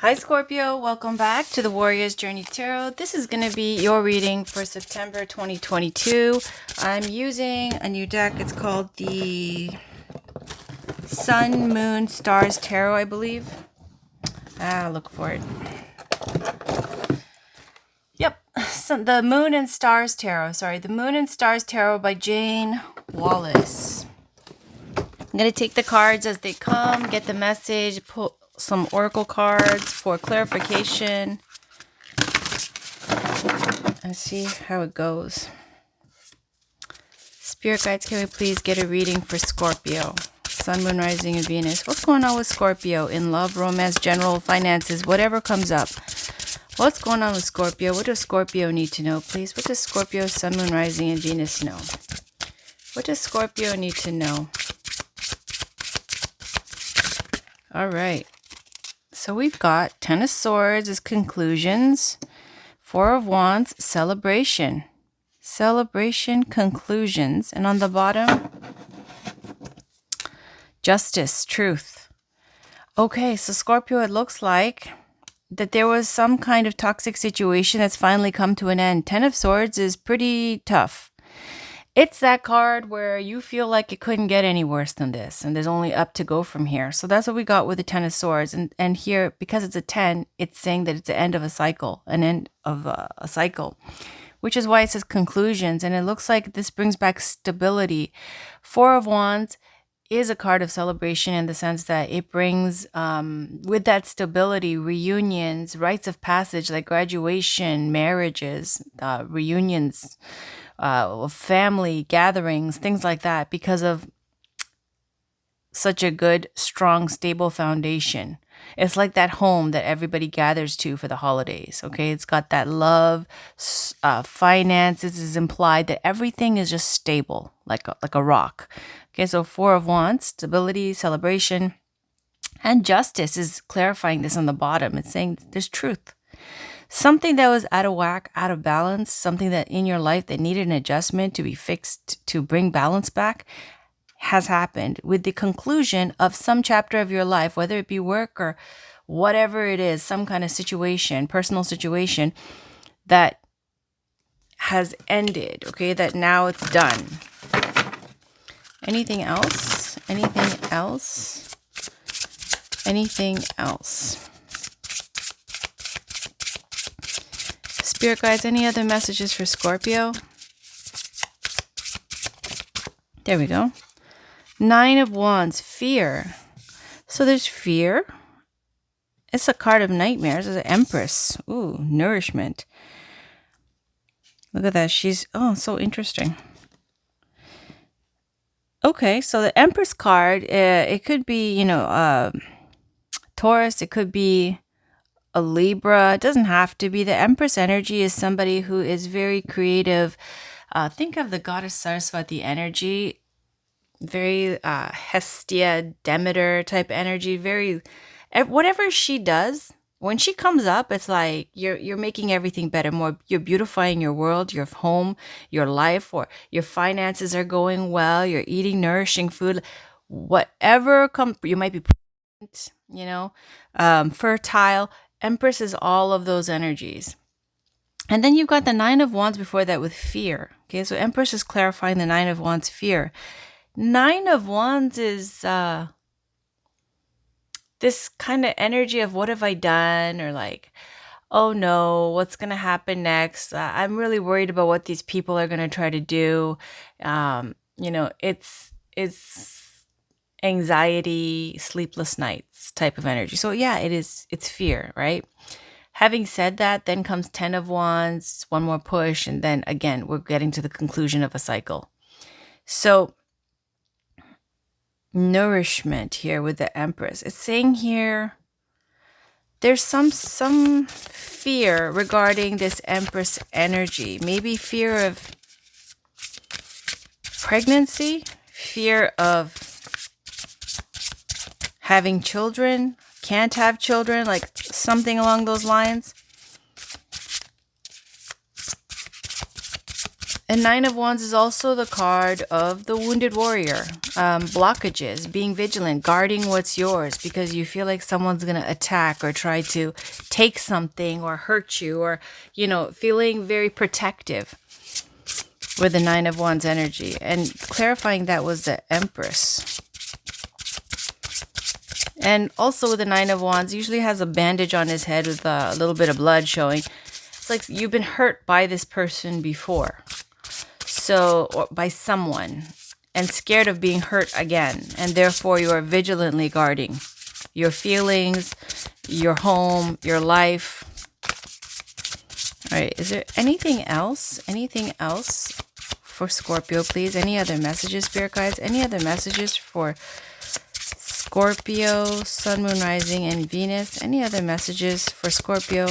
Hi Scorpio, welcome back to the Warrior's Journey Tarot. This is going to be your reading for September 2022. I'm using a new deck. It's called the Sun, Moon, Stars Tarot, I believe. Look for it. Yep, so the Moon and Stars Tarot. Sorry, the Moon and Stars Tarot by Jane Wallace. I'm going to take the cards as they come, get the message, pull some oracle cards for clarification, and see how it goes. Spirit guides, can we please get a reading for Scorpio? Sun, Moon, Rising, and Venus. What's going on with Scorpio in love, romance, general finances, whatever comes up? What's going on with Scorpio? What does Scorpio need to know, please? What does Scorpio, Sun, Moon, Rising, and Venus know? What does Scorpio need to know? All right. So we've got Ten of Swords as conclusions. Four of Wands, celebration. Celebration, conclusions. And on the bottom, justice, truth. Okay, so Scorpio, it looks like that there was some kind of toxic situation that's finally come to an end. Ten of Swords is pretty tough. It's that card where you feel like it couldn't get any worse than this, and there's only up to go from here. So that's what we got with the Ten of Swords. And here, because it's a 10, it's saying that it's the end of a cycle, an end of a cycle, which is why it says conclusions. And it looks like this brings back stability. Four of Wands is a card of celebration in the sense that it brings, with that stability, reunions, rites of passage like graduation, marriages, reunions, family gatherings, things like that, because of such a good, strong, stable foundation. It's like that home that everybody gathers to for the holidays. Okay, it's got that love, finances is implied, that everything is just stable, like a rock. Okay, so Four of Wands, stability, celebration, and justice is clarifying this on the bottom. It's saying there's truth. Something that was out of whack, out of balance, something that in your life that needed an adjustment to be fixed, to bring balance back, has happened with the conclusion of some chapter of your life, whether it be work or whatever it is, some kind of situation, personal situation that has ended, okay, that now it's done. Anything else? Anything else? Anything else? Spirit guides, any other messages for Scorpio? There we go. Nine of Wands, fear. So there's fear. It's a card of nightmares. It's an Empress. Ooh, nourishment. Look at that. She's, oh, so interesting. Okay, so the Empress card, it could be, Taurus. It could be a Libra. It doesn't have to be. The Empress energy is somebody who is very creative. Think of the goddess Saraswati energy, very Hestia, Demeter type energy. Very, whatever she does, when she comes up, it's like you're making everything better. More, you're beautifying your world, your home, your life, or your finances are going well. You're eating nourishing food. Whatever you might be pregnant, fertile. Empress is all of those energies. And then you've got the Nine of Wands before that with fear. Okay, so Empress is clarifying the Nine of Wands, fear. Nine of Wands is this kind of energy of what have I done, or like, oh no, what's going to happen next? I'm really worried about what these people are going to try to do. It's anxiety, sleepless nights type of energy. So yeah, it's fear, right? Having said that, then comes Ten of Wands, one more push, and then again, we're getting to the conclusion of a cycle. So nourishment here with the Empress. It's saying here there's some fear regarding this Empress energy. Maybe fear of pregnancy, fear of having children, can't have children, like something along those lines. And Nine of Wands is also the card of the wounded warrior. Blockages, being vigilant, guarding what's yours because you feel like someone's going to attack or try to take something or hurt you, or, feeling very protective with the Nine of Wands energy. And clarifying that was the Empress. And also with the Nine of Wands, usually has a bandage on his head with a little bit of blood showing. It's like you've been hurt by this person before. So, or by someone, and scared of being hurt again. And therefore you are vigilantly guarding your feelings, your home, your life. All right. Is there anything else? Anything else for Scorpio, please? Any other messages, Spirit Guides? Any other messages for Scorpio, Sun, Moon, Rising, and Venus? Any other messages for Scorpio?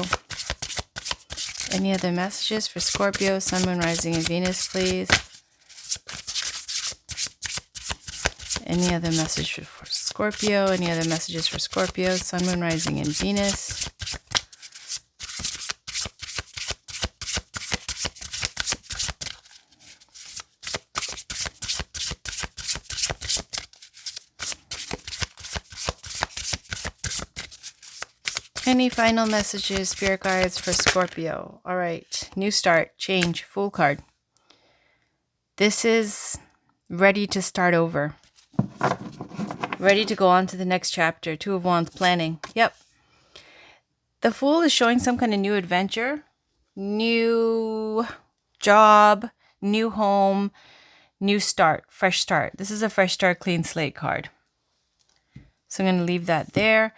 Any other messages for Scorpio, Sun, Moon, Rising, and Venus, please? Any other message for Scorpio? Any other messages for Scorpio, Sun, Moon, Rising, and Venus? Any final messages, Spirit Guides, for Scorpio? All right. New start, change, Fool card. This is ready to start over. Ready to go on to the next chapter. Two of Wands, planning. Yep. The Fool is showing some kind of new adventure, new job, new home, new start, fresh start. This is a fresh start, clean slate card. So I'm going to leave that there.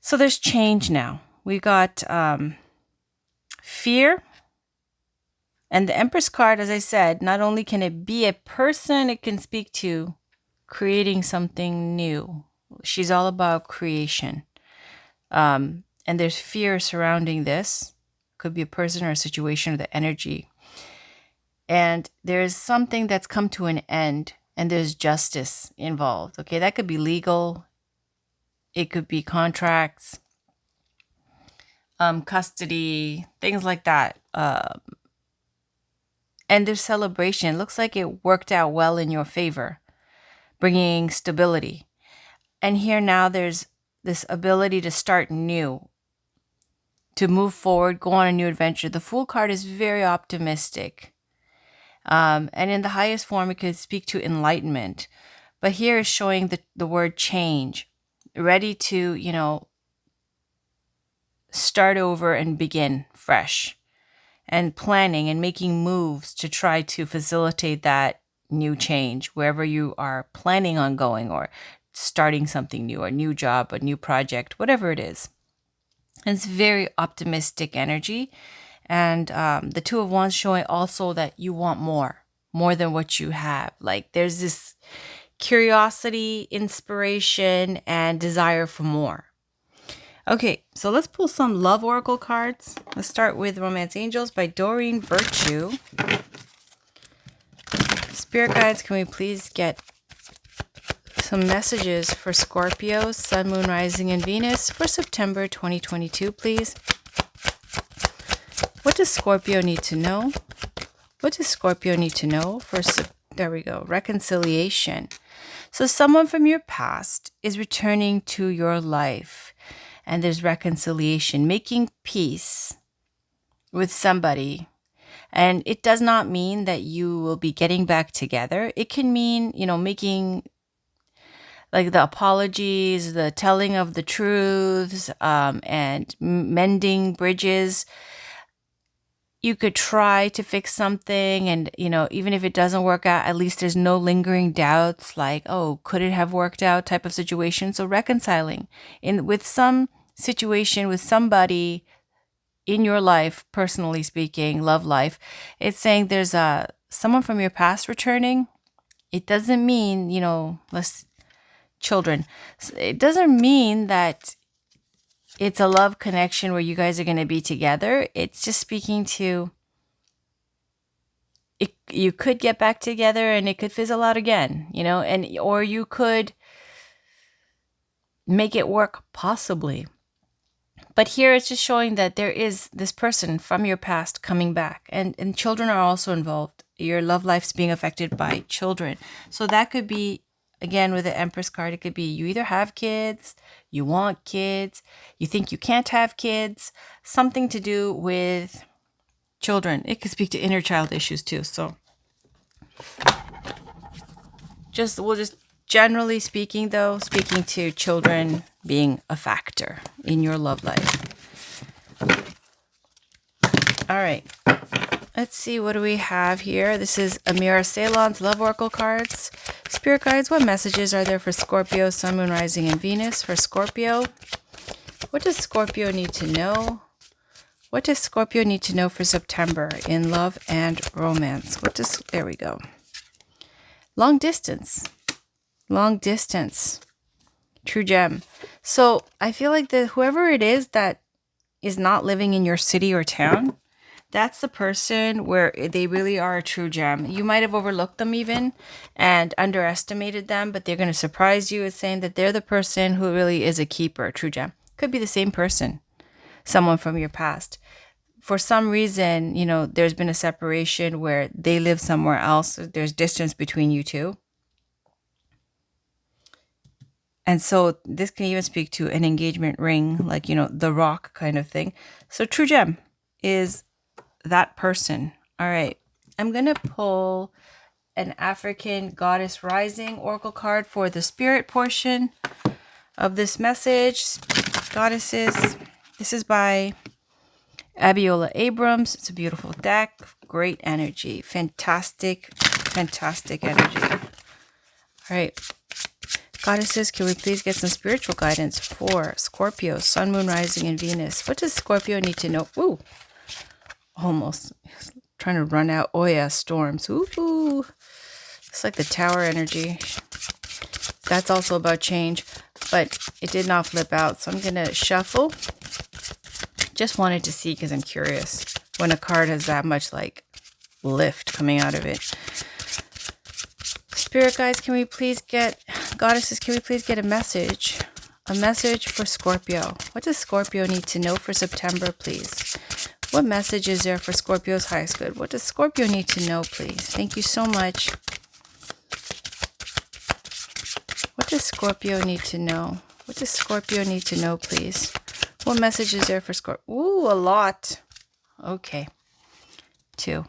So there's change now. We got fear. And the Empress card, as I said, not only can it be a person, it can speak to creating something new. She's all about creation. And there's fear surrounding this. Could be a person or a situation or the energy. And there's something that's come to an end, and there's justice involved. Okay, that could be legal. It could be contracts, custody, things like that. And there's celebration. It looks like it worked out well in your favor, bringing stability. And here now there's this ability to start new, to move forward, go on a new adventure. The Fool card is very optimistic. And in the highest form, it could speak to enlightenment. But here is showing the word change. Ready to, start over and begin fresh, and planning and making moves to try to facilitate that new change wherever you are planning on going, or starting something new, a new job, a new project, whatever it is. And it's very optimistic energy. And the Two of Wands showing also that you want more than what you have. Like there's this curiosity, inspiration, and desire for more. Okay, so let's pull some love oracle cards. Let's start with Romance Angels by Doreen Virtue. Spirit Guides, can we please get some messages for Scorpio, Sun, Moon, Rising, and Venus for September 2022, please? What does Scorpio need to know? What does Scorpio need to know for there we go, reconciliation. So someone from your past is returning to your life, and there's reconciliation, making peace with somebody. And it does not mean that you will be getting back together. It can mean, making like the apologies, the telling of the truths, and mending bridges. You could try to fix something, and even if it doesn't work out, at least there's no lingering doubts like, oh, could it have worked out type of situation. So reconciling with some situation, with somebody in your life, personally speaking, love life, it's saying there's someone from your past returning. It doesn't mean, children, it doesn't mean that it's a love connection where you guys are going to be together. It's just speaking to it. You could get back together and it could fizzle out again, or you could make it work possibly. But here it's just showing that there is this person from your past coming back, and children are also involved. Your love life's being affected by children. So that could be, again, with the Empress card, it could be you either have kids, you want kids, you think you can't have kids, something to do with children. It could speak to inner child issues too. So we'll just generally speaking, though, speaking to children being a factor in your love life. All right. Let's see, what do we have here? This is Amira Ceylon's Love Oracle cards. Spirit guides, what messages are there for Scorpio, Sun, Moon, Rising, and Venus? For Scorpio, what does Scorpio need to know? What does Scorpio need to know for September in love and romance? There we go. Long distance. Long distance. True gem. So I feel like whoever it is that is not living in your city or town, that's the person where they really are a true gem. You might have overlooked them even and underestimated them, but they're going to surprise you with saying that they're the person who really is a keeper, a true gem. Could be the same person, someone from your past. For some reason, there's been a separation where they live somewhere else. There's distance between you two. And so this can even speak to an engagement ring, like, the rock kind of thing. So true gem is that person. All right. I'm going to pull an African Goddess Rising Oracle card for the spirit portion of this message. Goddesses. This is by Abiola Abrams. It's a beautiful deck. Great energy. Fantastic, fantastic energy. All right. Goddesses, can we please get some spiritual guidance for Scorpio, Sun, Moon, Rising, and Venus? What does Scorpio need to know? Ooh, almost trying to run out. Oh yeah, storms. Ooh, it's like the tower energy. That's also about change, but it did not flip out. So I'm going to shuffle. Just wanted to see because I'm curious when a card has that much like lift coming out of it. Spirit guides, can we please get, goddesses, can we please get a message? A message for Scorpio. What does Scorpio need to know for September, please? What message is there for Scorpio's highest good? What does Scorpio need to know, please? Thank you so much. What does Scorpio need to know? What does Scorpio need to know, please? What message is there for Scorpio? Ooh, a lot. Okay. 2.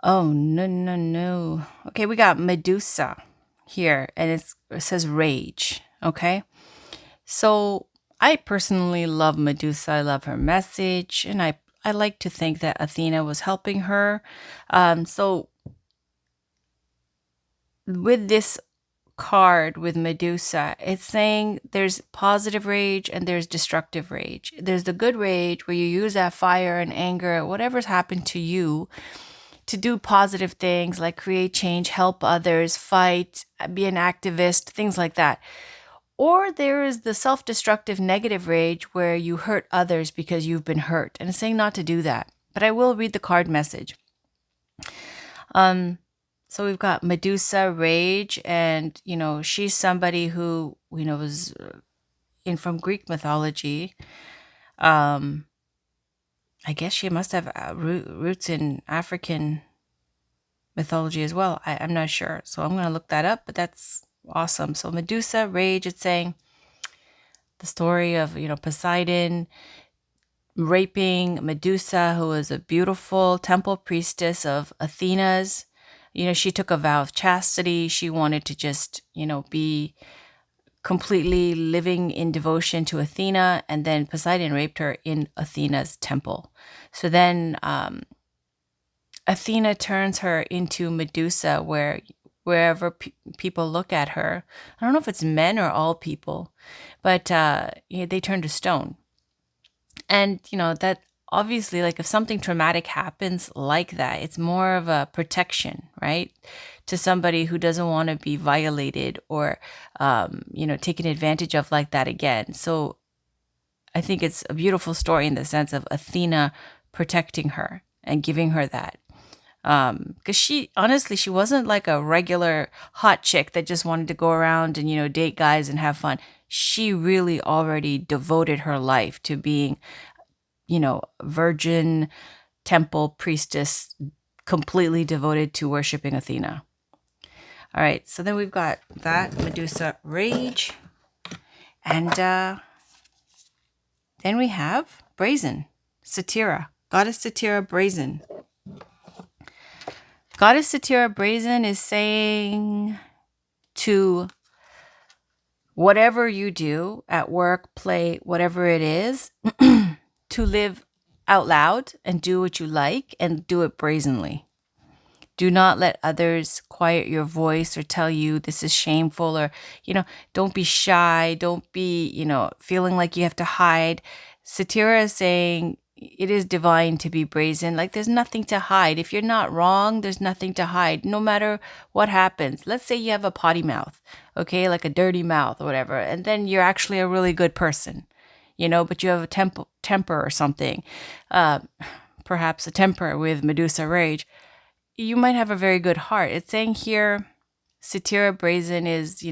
Oh, no. Okay, we got Medusa here, and it says rage, okay? So I personally love Medusa. I love her message, and I like to think that Athena was helping her. So with this card with Medusa, it's saying there's positive rage and there's destructive rage. There's the good rage where you use that fire and anger, whatever's happened to you, to do positive things like create change, help others, fight, be an activist, things like that. Or there is the self-destructive negative rage where you hurt others because you've been hurt. And it's saying not to do that. But I will read the card message. So we've got Medusa, rage, and, she's somebody who, was from Greek mythology. I guess she must have roots in African mythology as well. I'm not sure. So I'm going to look that up, but that's awesome. So Medusa, rage, it's saying the story of, Poseidon raping Medusa, who was a beautiful temple priestess of Athena's. She took a vow of chastity. She wanted to just, be completely living in devotion to Athena, and then Poseidon raped her in Athena's temple. So then Athena turns her into Medusa, wherever people look at her. I don't know if it's men or all people, but they turn to stone. And, that obviously, like if something traumatic happens like that, it's more of a protection, right? To somebody who doesn't want to be violated or, taken advantage of like that again. So I think it's a beautiful story in the sense of Athena protecting her and giving her that. Because she honestly, she wasn't like a regular hot chick that just wanted to go around and, date guys and have fun. She really already devoted her life to being, virgin temple priestess, completely devoted to worshiping Athena. All right, so then we've got that Medusa rage, and then we have brazen, Satyra, goddess Satyra brazen. Goddess Satyra brazen is saying to whatever you do at work, play, whatever it is, to live out loud and do what you like and do it brazenly. Do not let others quiet your voice or tell you this is shameful, or, don't be shy. Don't be, feeling like you have to hide. Satira is saying it is divine to be brazen. Like there's nothing to hide. If you're not wrong, there's nothing to hide, no matter what happens. Let's say you have a potty mouth, okay, like a dirty mouth or whatever, and then you're actually a really good person, but you have a temper or something, perhaps a temper with Medusa rage. You might have a very good heart. It's saying here, Satyra brazen is,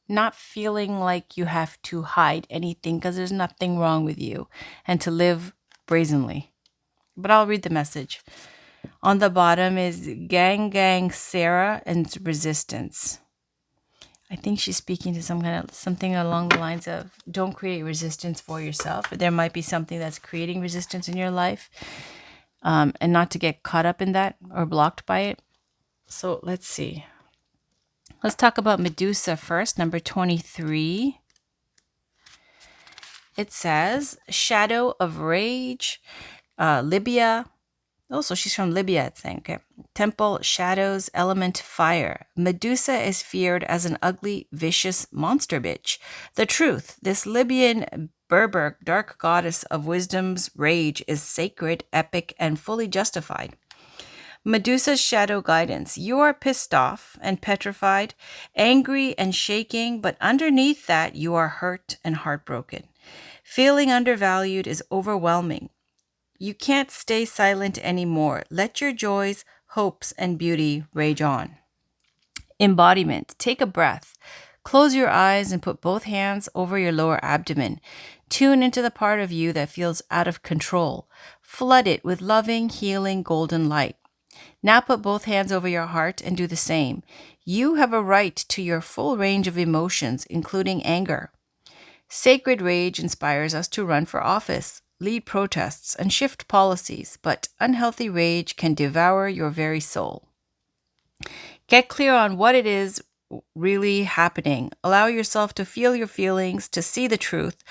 not feeling like you have to hide anything because there's nothing wrong with you, and to live brazenly. But I'll read the message. On the bottom is gang Sarah and resistance. I think she's speaking to something along the lines of don't create resistance for yourself. There might be something that's creating resistance in your life, and not to get caught up in that or blocked by it. So let's see. Let's talk about Medusa first, number 23. It says, shadow of rage, Libya. Oh, so she's from Libya, it's saying. Okay. Temple, shadows, element, fire. Medusa is feared as an ugly, vicious monster bitch. The truth, this Libyan Berber dark goddess of wisdom's rage is sacred, epic, and fully justified. Medusa's shadow guidance. You are pissed off and petrified, angry and shaking, but underneath that, you are hurt and heartbroken. Feeling undervalued is overwhelming. You can't stay silent anymore. Let your joys, hopes, and beauty rage on. Embodiment. Take a breath. Close your eyes and put both hands over your lower abdomen. Tune into the part of you that feels out of control. Flood it with loving, healing, golden light. Now put both hands over your heart and do the same. You have a right to your full range of emotions, including anger. Sacred rage inspires us to run for office, lead protests, and shift policies, but unhealthy rage can devour your very soul. Get clear on what it is really happening. Allow yourself to feel your feelings, to see the truth.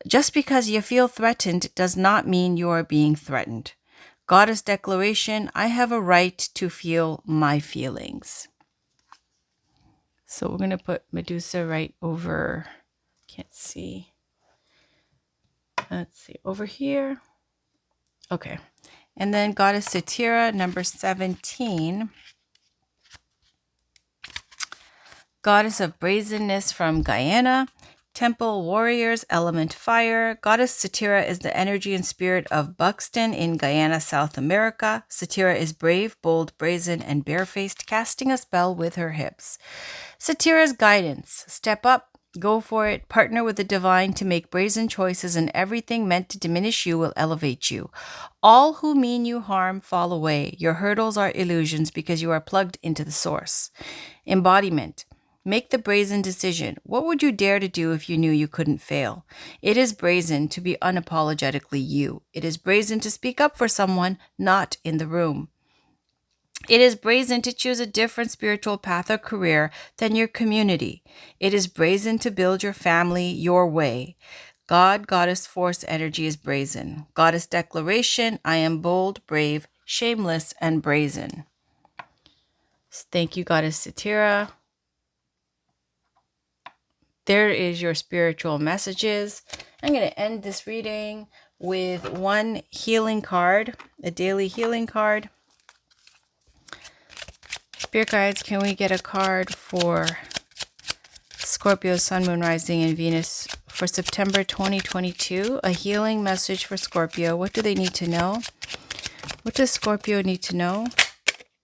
Just because you feel threatened does not mean you are being threatened. Goddess declaration, I have a right to feel my feelings. So we're going to put Medusa right over, can't see. Let's see, over here. Okay. And then Goddess Satyra, number 17. Goddess of brazenness from Guyana. Temple warriors, element fire. Goddess Satyra is the energy and spirit of Buxton in Guyana, South America. Satyra is brave, bold, brazen, and barefaced, casting a spell with her hips. Satyra's guidance. Step up, go for it, partner with the divine to make brazen choices, and everything meant to diminish you will elevate you. All who mean you harm fall away. Your hurdles are illusions because you are plugged into the source. Embodiment. Make the brazen decision. What would you dare to do if you knew you couldn't fail? It is brazen to be unapologetically you. It is brazen to speak up for someone not in the room. It is brazen to choose a different spiritual path or career than your community. It is brazen to build your family your way. God, Goddess, Force, Energy is brazen. Goddess declaration, I am bold, brave, shameless, and brazen. Thank you, Goddess Satyra. There is your spiritual messages. I'm going to end this reading with one healing card, a daily healing card. Spirit guides, can we get a card for Scorpio, Sun, Moon, Rising, and Venus for September 2022? A healing message for Scorpio. What do they need to know? What does Scorpio need to know?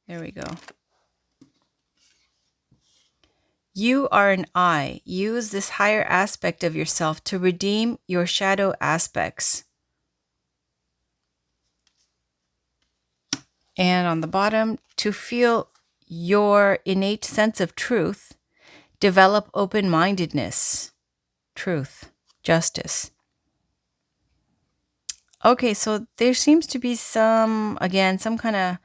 There we go. You are an eye. Use this higher aspect of yourself to redeem your shadow aspects. And on the bottom, to feel your innate sense of truth, develop open mindedness, truth, justice. Okay, so there seems to be some kind of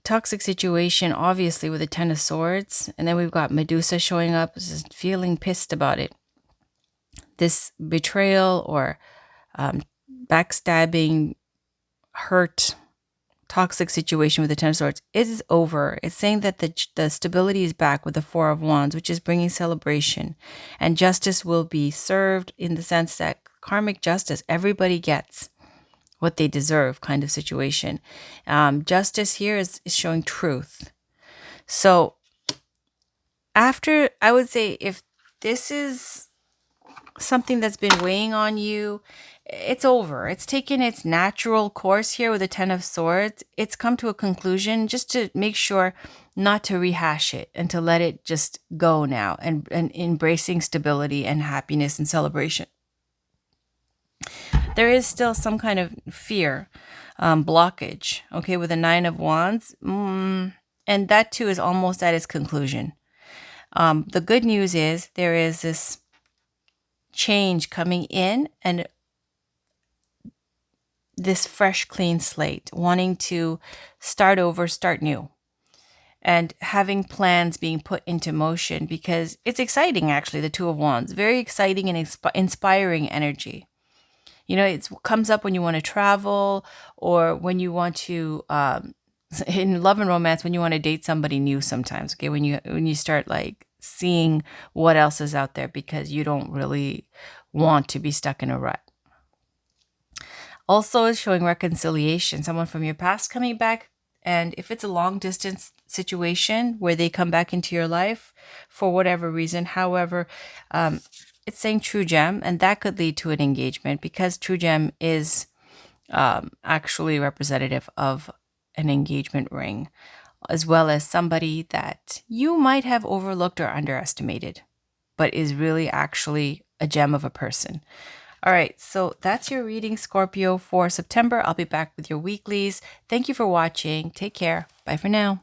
toxic situation, obviously, with the Ten of Swords. And then we've got Medusa showing up, just feeling pissed about it. This betrayal or backstabbing, hurt, toxic situation with the Ten of Swords is over. It's saying that the stability is back with the Four of Wands, which is bringing celebration. And justice will be served in the sense that karmic justice, everybody gets what they deserve kind of situation. Justice here is showing truth. So after, I would say, if this is something that's been weighing on you, it's over. It's taken its natural course here with the Ten of Swords. It's come to a conclusion, just to make sure not to rehash it and to let it just go now, and embracing stability and happiness and celebration. There is still some kind of fear, blockage, okay, with the Nine of Wands. And that too is almost at its conclusion. The good news is there is this change coming in, and this fresh, clean slate, wanting to start over, start new, and having plans being put into motion, because it's exciting, actually, the Two of Wands. Very exciting and inspiring energy. You know, it comes up when you want to travel, or when you want to, in love and romance, when you want to date somebody new sometimes, okay? When you start like seeing what else is out there because you don't really want to be stuck in a rut. Also is showing reconciliation, someone from your past coming back. And if it's a long distance situation where they come back into your life for whatever reason, however, it's saying true gem, and that could lead to an engagement, because true gem is actually representative of an engagement ring, as well as somebody that you might have overlooked or underestimated, but is really actually a gem of a person. All right, so that's your reading, Scorpio, for September. I'll be back with your weeklies. Thank you for watching. Take care. Bye for now.